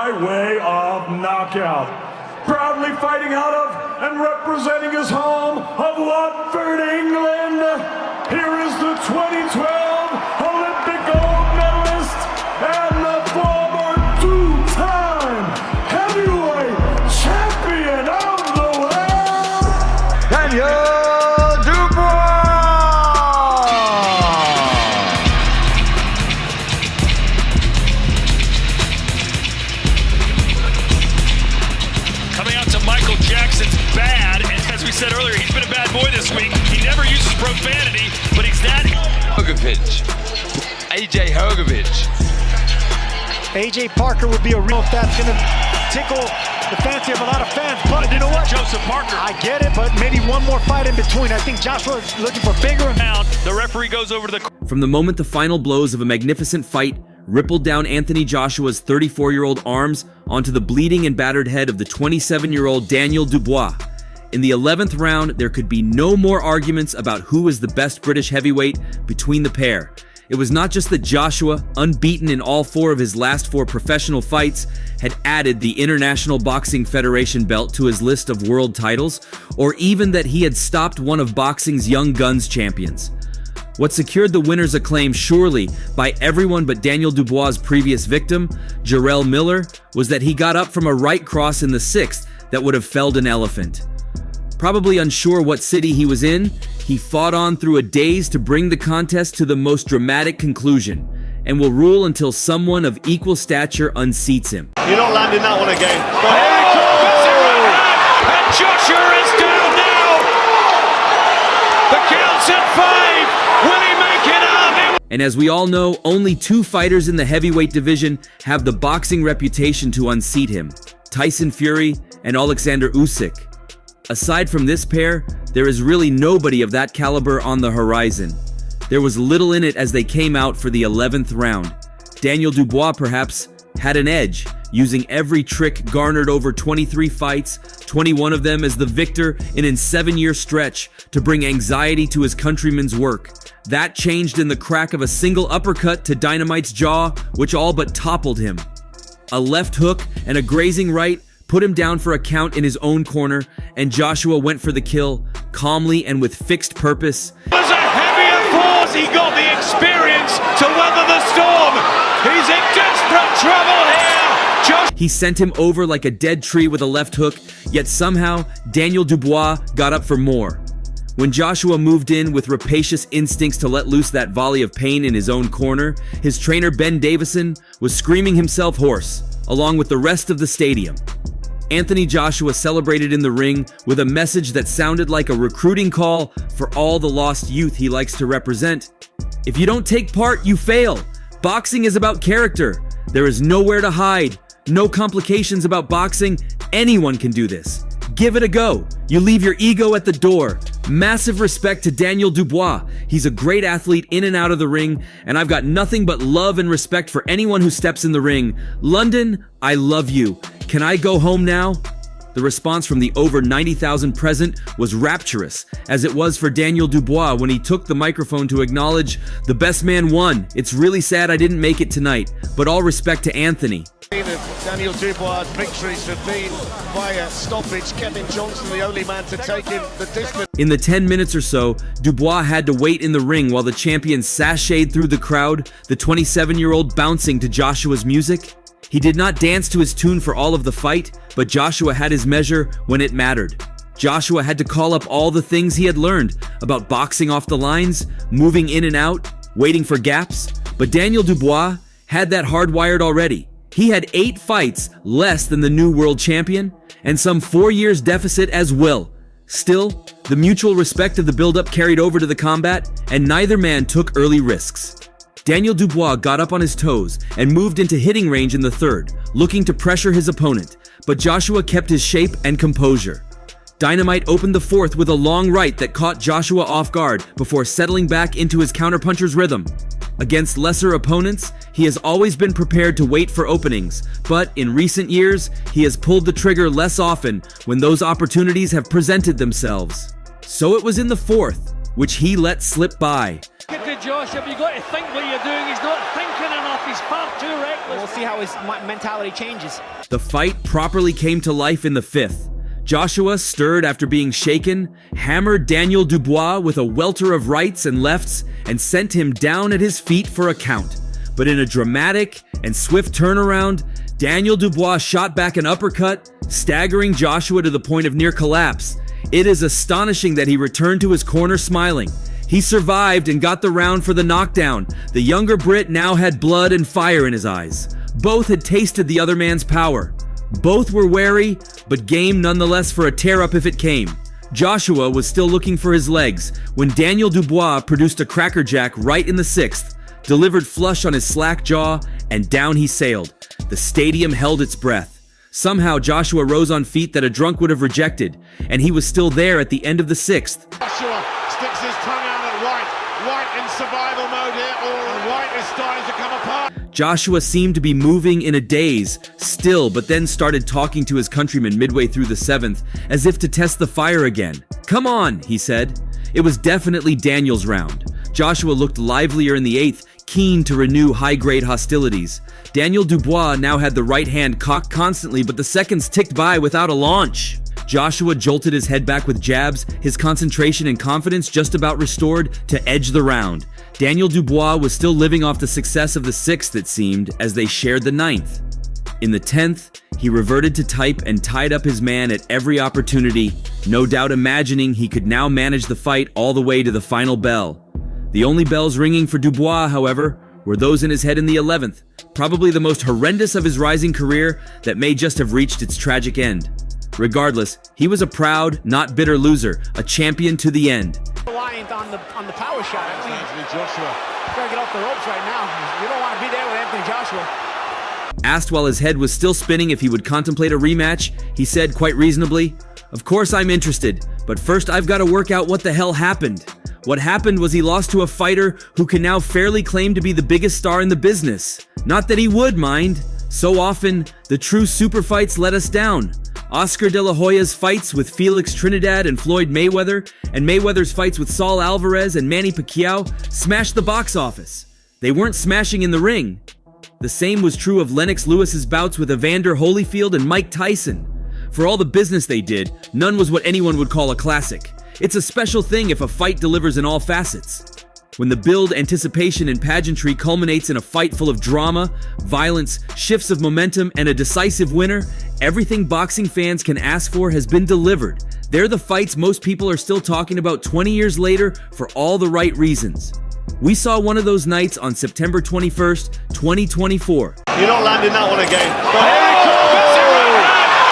by way of knockout. Proudly fighting out of and representing his home of Watford, England, here is the 2012 Olympic gold medalist and the former two-time heavyweight champion of the world, Daniel Dubois! Coming out to Michael Jackson's Bad, and as we said earlier, he's been a bad boy this week. He never uses profanity, but he's that. AJ Hogovich. AJ Parker would be a real, if that's going to tickle the fancy of a lot of fans, but you know what? Joseph Parker. I get it, but maybe one more fight in between. I think Joshua is looking for bigger. The referee goes over to the... From the moment the final blows of a magnificent fight rippled down Anthony Joshua's 34-year-old arms onto the bleeding and battered head of the 27-year-old Daniel Dubois. In the 11th round, there could be no more arguments about who was the best British heavyweight between the pair. It was not just that Joshua, unbeaten in all 4 of his last 4 professional fights, had added the International Boxing Federation belt to his list of world titles, or even that he had stopped one of boxing's young guns champions. What secured the winner's acclaim surely by everyone but Daniel Dubois' previous victim, Jarrell Miller, was that he got up from a right cross in the 6th that would have felled an elephant. Probably unsure what city he was in, he fought on through a daze to bring the contest to the most dramatic conclusion, and will rule until someone of equal stature unseats him. You're not landing that one again. Oh, and Joshua is down now. The count's at 5. Will he make it up? And as we all know, only 2 fighters in the heavyweight division have the boxing reputation to unseat him: Tyson Fury and Alexander Usyk. Aside from this pair, there is really nobody of that caliber on the horizon. There was little in it as they came out for the 11th round. Daniel Dubois, perhaps, had an edge, using every trick garnered over 23 fights, 21 of them as the victor in a 7-year stretch, to bring anxiety to his countrymen's work. That changed in the crack of a single uppercut to Dynamite's jaw, which all but toppled him. A left hook and a grazing right put him down for a count in his own corner, and Joshua went for the kill, calmly and with fixed purpose. It was a heavier force. He got the experience to weather the storm. He's in desperate trouble here. He sent him over like a dead tree with a left hook, yet somehow Daniel Dubois got up for more. When Joshua moved in with rapacious instincts to let loose that volley of pain in his own corner, his trainer Ben Davison was screaming himself hoarse, along with the rest of the stadium. Anthony Joshua celebrated in the ring with a message that sounded like a recruiting call for all the lost youth he likes to represent. If you don't take part, you fail. Boxing is about character. There is nowhere to hide. No complications about boxing. Anyone can do this. Give it a go. You leave your ego at the door. Massive respect to Daniel Dubois. He's a great athlete in and out of the ring, and I've got nothing but love and respect for anyone who steps in the ring. London, I love you. Can I go home now? The response from the over 90,000 present was rapturous, as it was for Daniel Dubois when he took the microphone to acknowledge, "The best man won. It's really sad I didn't make it tonight, but all respect to Anthony." Daniel Dubois' victories have been via stoppage. Kevin Johnson, the only man to take him the distance. In the 10 minutes or so, Dubois had to wait in the ring while the champion sashayed through the crowd, the 27-year-old bouncing to Joshua's music. He did not dance to his tune for all of the fight, but Joshua had his measure when it mattered. Joshua had to call up all the things he had learned about boxing off the lines, moving in and out, waiting for gaps. But Daniel Dubois had that hardwired already. He had 8 fights less than the new world champion, and some 4 years deficit as well. Still, the mutual respect of the build-up carried over to the combat, and neither man took early risks. Daniel Dubois got up on his toes and moved into hitting range in the 3rd, looking to pressure his opponent, but Joshua kept his shape and composure. Dynamite opened the 4th with a long right that caught Joshua off guard before settling back into his counterpuncher's rhythm. Against lesser opponents, he has always been prepared to wait for openings, but in recent years, he has pulled the trigger less often when those opportunities have presented themselves. So it was in the 4th, which he let slip by. Look at Josh, have you got to think what you're doing? He's not thinking enough, he's He's far too reckless. We'll see how his mentality changes. The fight properly came to life in the 5th. Joshua, stirred after being shaken, hammered Daniel Dubois with a welter of rights and lefts and sent him down at his feet for a count. But in a dramatic and swift turnaround, Daniel Dubois shot back an uppercut, staggering Joshua to the point of near collapse. It is astonishing that he returned to his corner smiling. He survived and got the round for the knockdown. The younger Brit now had blood and fire in his eyes. Both had tasted the other man's power. Both were wary, but game nonetheless for a tear-up if it came. Joshua was still looking for his legs when Daniel Dubois produced a crackerjack right in the 6th, delivered flush on his slack jaw, and down he sailed. The stadium held its breath. Somehow Joshua rose on feet that a drunk would have rejected, and he was still there at the end of the 6th. Joshua sticks his tongue out at White. White in survival mode here, and White is starting to come apart. Joshua seemed to be moving in a daze, still, but then started talking to his countrymen midway through the 7th, as if to test the fire again. "Come on," he said. It was definitely Daniel's round. Joshua looked livelier in the 8th, keen to renew high-grade hostilities. Daniel Dubois now had the right hand cocked constantly, but the seconds ticked by without a launch. Joshua jolted his head back with jabs, his concentration and confidence just about restored to edge the round. Daniel Dubois was still living off the success of the 6th, it seemed, as they shared the 9th. In the 10th, he reverted to type and tied up his man at every opportunity, no doubt imagining he could now manage the fight all the way to the final bell. The only bells ringing for Dubois, however, were those in his head in the 11th, probably the most horrendous of his rising career that may just have reached its tragic end. Regardless, he was a proud, not bitter loser, a champion to the end. Reliant on the power shot. I mean, Anthony Joshua. gotta get off the ropes right now. You don't want to be there with Anthony Joshua. Asked while his head was still spinning if he would contemplate a rematch, he said quite reasonably, "Of course I'm interested, but first I've got to work out what the hell happened." What happened was he lost to a fighter who can now fairly claim to be the biggest star in the business. Not that he would mind. So often, the true super fights let us down. Oscar de la Hoya's fights with Felix Trinidad and Floyd Mayweather, and Mayweather's fights with Saul Alvarez and Manny Pacquiao smashed the box office. They weren't smashing in the ring. The same was true of Lennox Lewis's bouts with Evander Holyfield and Mike Tyson. For all the business they did, none was what anyone would call a classic. It's a special thing if a fight delivers in all facets. When the build, anticipation, and pageantry culminates in a fight full of drama, violence, shifts of momentum, and a decisive winner, everything boxing fans can ask for has been delivered. They're the fights most people are still talking about 20 years later for all the right reasons. We saw one of those nights on September 21st, 2024. You're not landing that one again.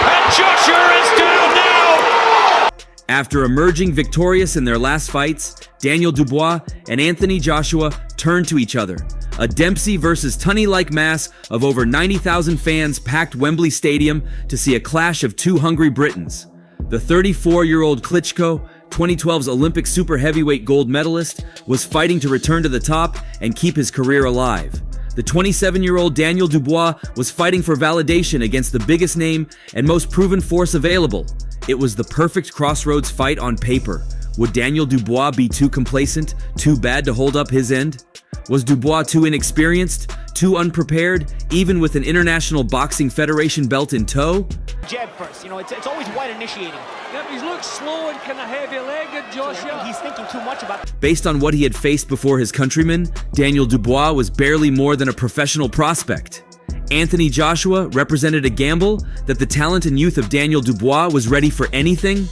And Joshua is down now. After emerging victorious in their last fights, Daniel Dubois and Anthony Joshua turned to each other. A Dempsey versus Tunney-like mass of over 90,000 fans packed Wembley Stadium to see a clash of two hungry Britons. The 34-year-old Klitschko, 2012's Olympic super heavyweight gold medalist, was fighting to return to the top and keep his career alive. The 27-year-old Daniel Dubois was fighting for validation against the biggest name and most proven force available. It was the perfect crossroads fight on paper. Would Daniel Dubois be too complacent, too bad to hold up his end? Was Dubois too inexperienced, too unprepared, even with an International Boxing Federation belt in tow? Jab first. You know, it's always White initiating. Yep, he looks slow and kind of heavy-legged, Joshua. He's thinking too much about. Based on what he had faced before his countrymen, Daniel Dubois was barely more than a professional prospect. Anthony Joshua represented a gamble that the talent and youth of Daniel Dubois was ready for anything.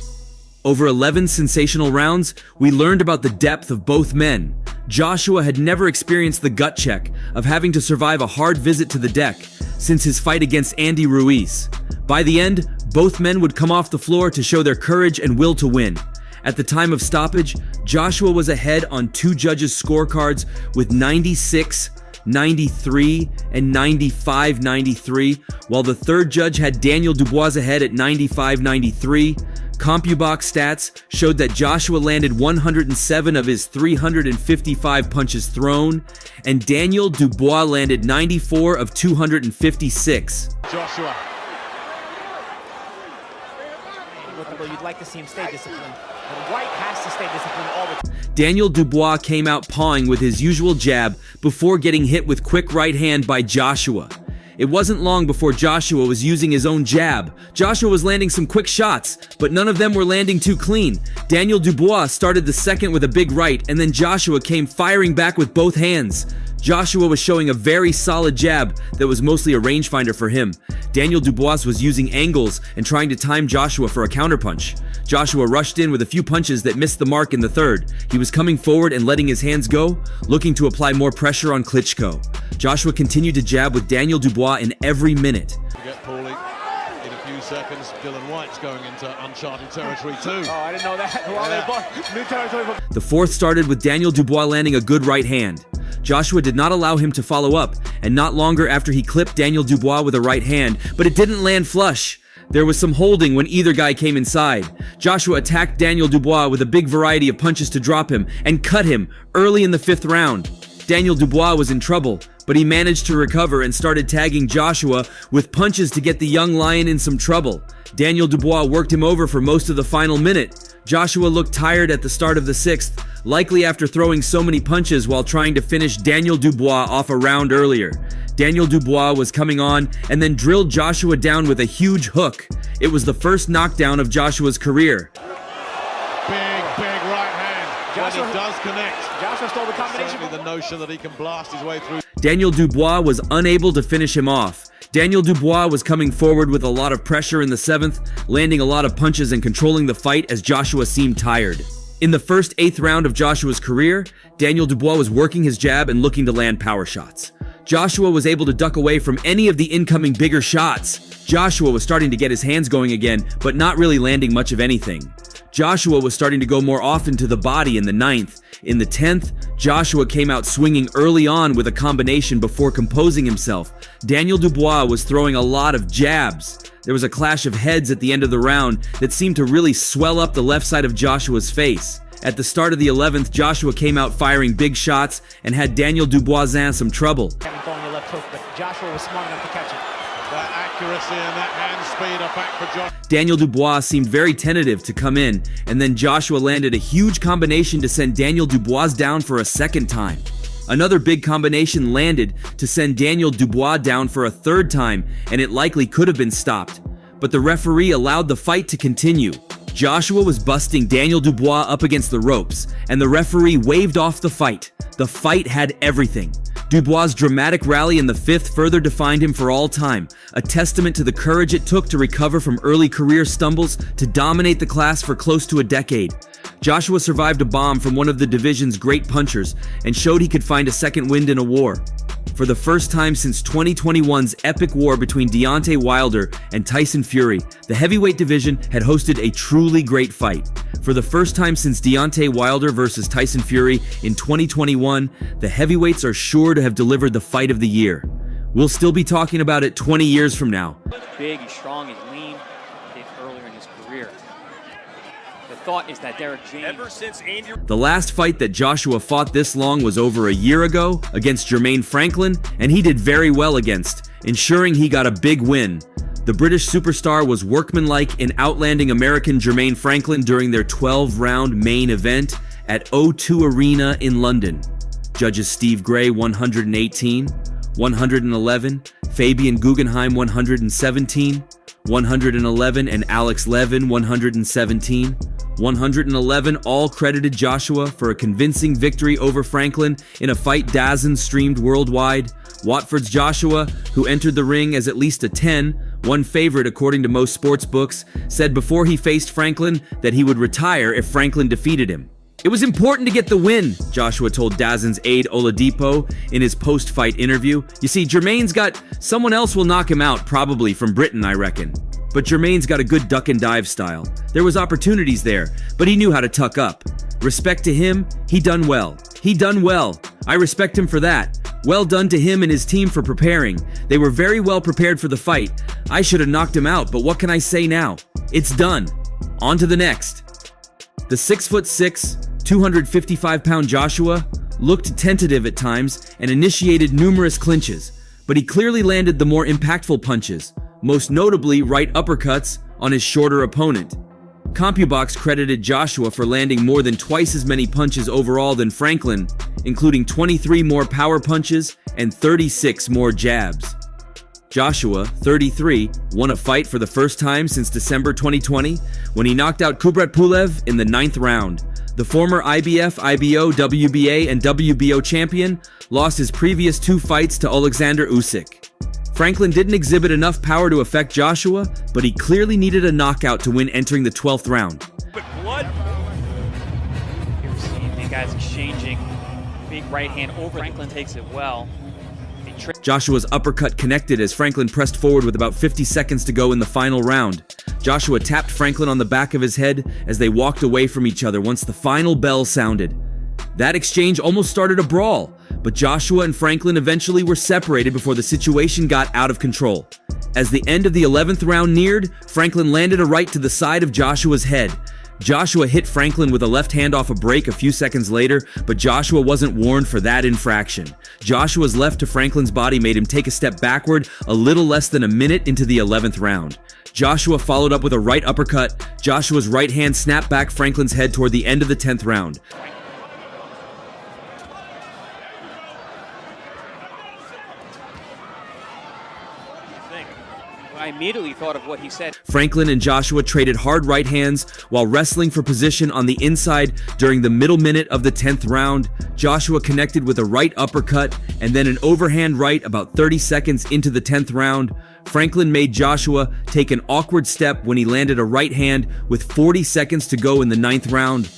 Over 11 sensational rounds, we learned about the depth of both men. Joshua had never experienced the gut check of having to survive a hard visit to the deck since his fight against Andy Ruiz. By the end, both men would come off the floor to show their courage and will to win. At the time of stoppage, Joshua was ahead on two judges' scorecards with 96, 93, and 95-93, while the third judge had Daniel Dubois ahead at 95-93. CompuBox stats showed that Joshua landed 107 of his 355 punches thrown, and Daniel Dubois landed 94 of 256. Joshua. You'd like to see him stay disciplined. But White has to stay disciplined all the time. Daniel Dubois came out pawing with his usual jab before getting hit with quick right hand by Joshua. It wasn't long before Joshua was using his own jab. Joshua was landing some quick shots, but none of them were landing too clean. Daniel Dubois started the second with a big right, and then Joshua came firing back with both hands. Joshua was showing a very solid jab that was mostly a rangefinder for him. Daniel Dubois was using angles and trying to time Joshua for a counterpunch. Joshua rushed in with a few punches that missed the mark in the third. He was coming forward and letting his hands go, looking to apply more pressure on Klitschko. Joshua continued to jab with Daniel Dubois in every minute. Get Paulie in a few seconds. Dylan White's going into uncharted territory too. Oh, I didn't know that. Well, they both new territory for... The fourth started with Daniel Dubois landing a good right hand. Joshua did not allow him to follow up, and not longer after he clipped Daniel Dubois with a right hand, but it didn't land flush. There was some holding when either guy came inside. Joshua attacked Daniel Dubois with a big variety of punches to drop him and cut him early in the fifth round. Daniel Dubois was in trouble, but he managed to recover and started tagging Joshua with punches to get the young lion in some trouble. Daniel Dubois worked him over for most of the final minute. Joshua looked tired at the start of the sixth, likely after throwing so many punches while trying to finish Daniel Dubois off a round earlier. Daniel Dubois was coming on and then drilled Joshua down with a huge hook. It was the first knockdown of Joshua's career. Big right hand. Joshua, when he does connect. Joshua stole the combination. Certainly the notion that he can blast his way through. Daniel Dubois was unable to finish him off. Daniel Dubois was coming forward with a lot of pressure in the seventh, landing a lot of punches and controlling the fight as Joshua seemed tired. In the first eighth round of Joshua's career, Daniel Dubois was working his jab and looking to land power shots. Joshua was able to duck away from any of the incoming bigger shots. Joshua was starting to get his hands going again, but not really landing much of anything. Joshua was starting to go more often to the body in the ninth. In the 10th, Joshua came out swinging early on with a combination before composing himself. Daniel Dubois was throwing a lot of jabs. There was a clash of heads at the end of the round that seemed to really swell up the left side of Joshua's face. At the start of the 11th, Joshua came out firing big shots and had Daniel Dubois some trouble. Throwing your left hook, but Joshua was smart enough to catch it. That accuracy and that hand speed are back for Joshua. Daniel Dubois seemed very tentative to come in, and then Joshua landed a huge combination to send Daniel Dubois down for a second time. Another big combination landed to send Daniel Dubois down for a third time, and it likely could have been stopped. But the referee allowed the fight to continue. Joshua was busting Daniel Dubois up against the ropes, and the referee waved off the fight. The fight had everything. Dubois' dramatic rally in the fifth further defined him for all time, a testament to the courage it took to recover from early career stumbles to dominate the class for close to a decade. Joshua survived a bomb from one of the division's great punchers and showed he could find a second wind in a war. For the first time since 2021's epic war between Deontay Wilder and Tyson Fury, the heavyweight division had hosted a truly great fight. For the first time since Deontay Wilder versus Tyson Fury in 2021, the heavyweights are sure to have delivered the fight of the year. We'll still be talking about it 20 years from now. Big, he's strong, he's lean, did earlier in his career. The thought is that Derek James... The last fight that Joshua fought this long was over a year ago against Jermaine Franklin, and he did very well against, ensuring he got a big win. The British superstar was workmanlike in outlanding American Jermaine Franklin during their 12-round main event at O2 Arena in London. Judges Steve Gray 118, 111, Fabian Guggenheim 117, 111, and Alex Levin 117. 111 all credited Joshua for a convincing victory over Franklin in a fight DAZN streamed worldwide. Watford's Joshua, who entered the ring as at least a 10-1 favorite according to most sports books, said before he faced Franklin that he would retire if Franklin defeated him. It was important to get the win, Joshua told DAZN's aide Oladipo in his post-fight interview. You see, Jermaine's got someone else will knock him out, probably from Britain, I reckon. But Jermaine's got a good duck and dive style. There was opportunities there, but he knew how to tuck up. Respect to him, he done well. He done well. I respect him for that. Well done to him and his team for preparing. They were very well prepared for the fight. I should have knocked him out, but what can I say now? It's done. On to the next. The 6'6", 255-pound Joshua looked tentative at times and initiated numerous clinches, but he clearly landed the more impactful punches, most notably right uppercuts on his shorter opponent. CompuBox credited Joshua for landing more than twice as many punches overall than Franklin, including 23 more power punches and 36 more jabs. Joshua, 33, won a fight for the first time since December 2020 when he knocked out Kubrat Pulev in the 9th round. The former IBF, IBO, WBA, and WBO champion lost his previous 2 fights to Alexander Usyk. Franklin didn't exhibit enough power to affect Joshua, but he clearly needed a knockout to win entering the 12th round. Blood. You're seeing the guys exchanging big right hand over. Franklin takes it well. Joshua's uppercut connected as Franklin pressed forward with about 50 seconds to go in the final round. Joshua tapped Franklin on the back of his head as they walked away from each other once the final bell sounded. That exchange almost started a brawl, but Joshua and Franklin eventually were separated before the situation got out of control. As the end of the 11th round neared, Franklin landed a right to the side of Joshua's head. Joshua hit Franklin with a left hand off a break a few seconds later, but Joshua wasn't warned for that infraction. Joshua's left to Franklin's body made him take a step backward a little less than a minute into the 11th round. Joshua followed up with a right uppercut. Joshua's right hand snapped back Franklin's head toward the end of the 10th round. I immediately thought of what he said. Franklin and Joshua traded hard right hands while wrestling for position on the inside during the middle minute of the 10th round. Joshua connected with a right uppercut and then an overhand right about 30 seconds into the 10th round. Franklin made Joshua take an awkward step when he landed a right hand with 40 seconds to go in the 9th round.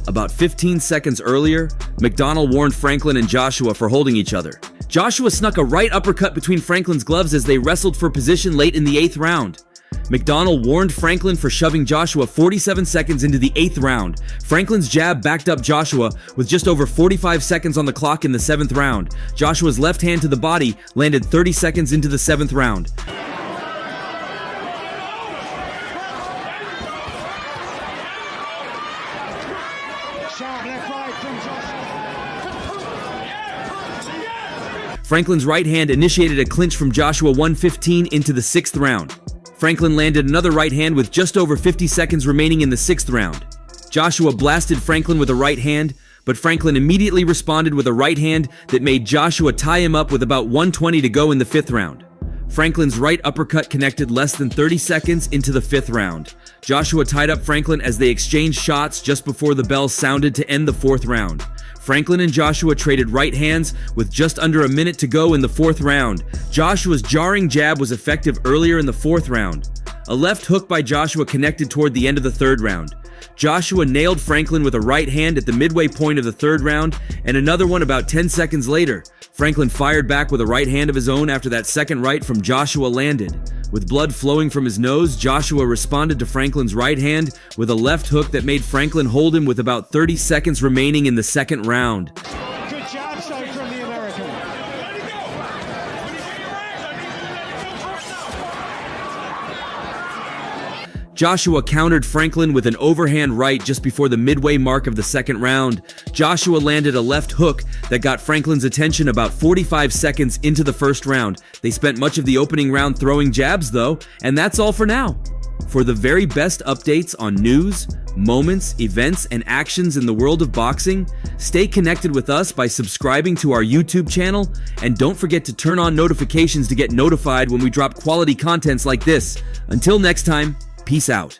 About 15 seconds earlier, McDonald warned Franklin and Joshua for holding each other. Joshua snuck a right uppercut between Franklin's gloves as they wrestled for position late in the 8th round. McDonald warned Franklin for shoving Joshua 47 seconds into the 8th round. Franklin's jab backed up Joshua with just over 45 seconds on the clock in the 7th round. Joshua's left hand to the body landed 30 seconds into the 7th round. Franklin's right hand initiated a clinch from Joshua 1:15 into the 6th round. Franklin landed another right hand with just over 50 seconds remaining in the 6th round. Joshua blasted Franklin with a right hand, but Franklin immediately responded with a right hand that made Joshua tie him up with about 1:20 to go in the 5th round. Franklin's right uppercut connected less than 30 seconds into the 5th round. Joshua tied up Franklin as they exchanged shots just before the bell sounded to end the 4th round. Franklin and Joshua traded right hands with just under a minute to go in the 4th round. Joshua's jarring jab was effective earlier in the 4th round. A left hook by Joshua connected toward the end of the 3rd round. Joshua nailed Franklin with a right hand at the midway point of the 3rd round and another one about 10 seconds later. Franklin fired back with a right hand of his own after that second right from Joshua landed. With blood flowing from his nose, Joshua responded to Franklin's right hand with a left hook that made Franklin hold him with about 30 seconds remaining in the 2nd round. Good job, son, from the American. Joshua countered Franklin with an overhand right just before the midway mark of the 2nd round. Joshua landed a left hook that got Franklin's attention about 45 seconds into the 1st round. They spent much of the opening round throwing jabs though, and that's all for now. For the very best updates on news, moments, events, and actions in the world of boxing, stay connected with us by subscribing to our YouTube channel, and don't forget to turn on notifications to get notified when we drop quality contents like this. Until next time, peace out.